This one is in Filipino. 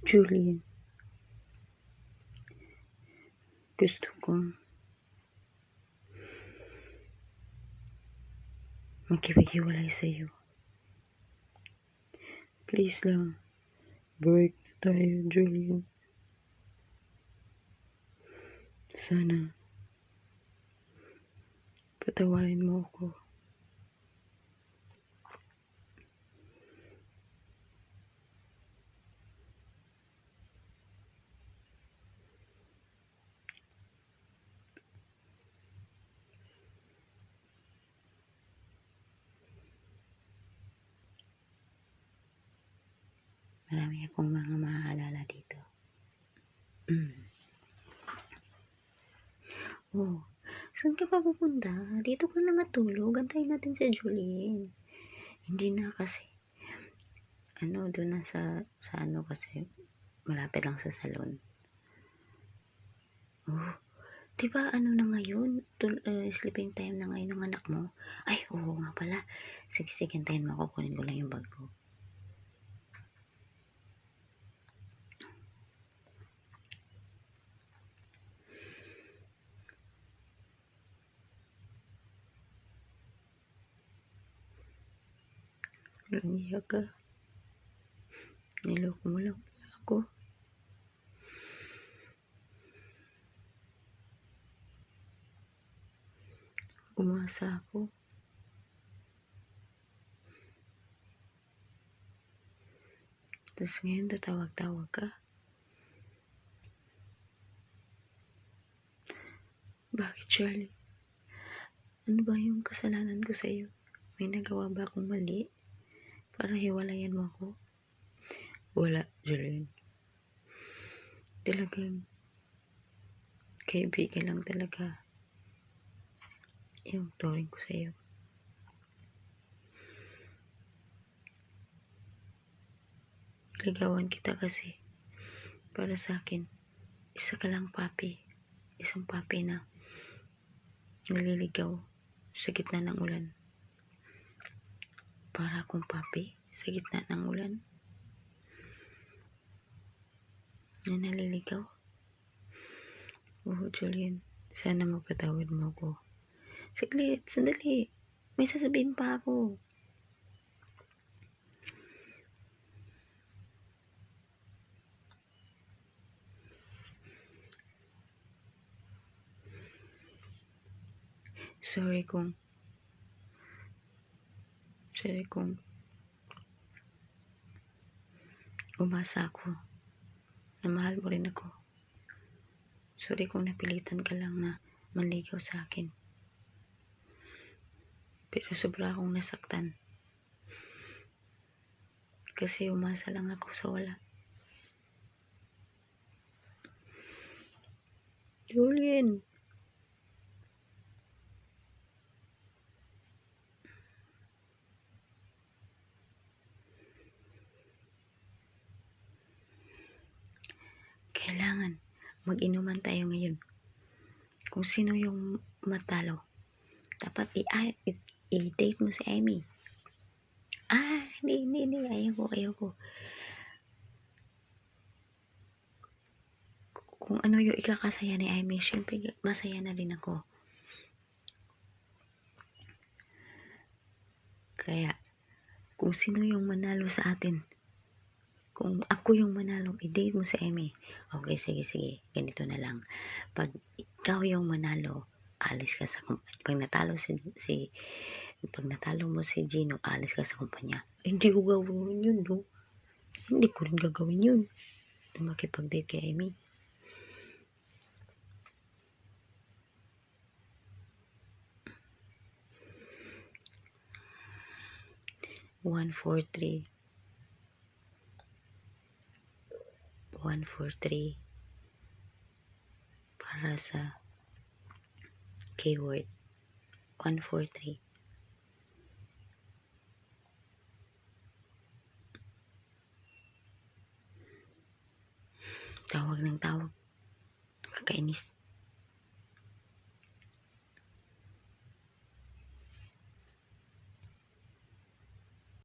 Julian, gusto kong makipaghiwalay sa'yo. Please lang, break na tayo, Julian. Sana, patawarin mo ako. Marami akong mga maaalala dito. Oh, saan ka pa pupunta? Dito ka na matulog. Antayin natin si Julian. Hindi na kasi. Doon na sa kasi malapit lang sa salon. Oh, diba na ngayon? Sleeping time na ngayon ng anak mo? Ay, oo nga pala. Sige, antayin mo ako. Kunin ko lang yung bag ko. Nangiyak ka. Niloko mo lang ako. Umasa ako. Tapos ngayon tatawag-tawag ka. Bakit, Charlie? Ano ba yung kasalanan ko sa'yo? May nagawa ba akong mali? Para hiwalayan mo ako? Wala, Julian. Talagang kaibigan lang talaga yung turing ko sa'yo. Ligawan kita kasi para sa akin, isa ka lang papi. Isang papi na naliligaw sa gitna ng ulan. Para akong papi sa gitna ng ulan na naliligaw. Oh, Julian, sana mapatawad mo ako. Saglit, sandali. May sasabihin pa ako. Sorry kung umasa ako na mahal mo rin ako. Sorry kung napilitan ka lang na manligaw sa akin. Pero sobra akong nasaktan. Kasi umasa lang ako sa wala. Julian. Kailangan mag-inuman tayo ngayon. Kung sino yung matalo, dapat i-date mo si Amy. Hindi. Ayoko. Kung ano yung ikakasaya ni Amy, syempre masaya na rin ako. Kaya, kung sino yung manalo sa atin, kung ako yung manalo, i-date mo si Amy. Okay, sige. Ganito na lang. Pag ikaw yung manalo, alis ka sa kumpanya. Pag natalo mo si Gino, alis ka sa kumpanya. Hindi ko gagawin yun, no? Hindi ko rin gagawin yun. Makipag-date kay Amy. One, four, three. Para sa keyword 143. Tawag ng tawag. Kakainis.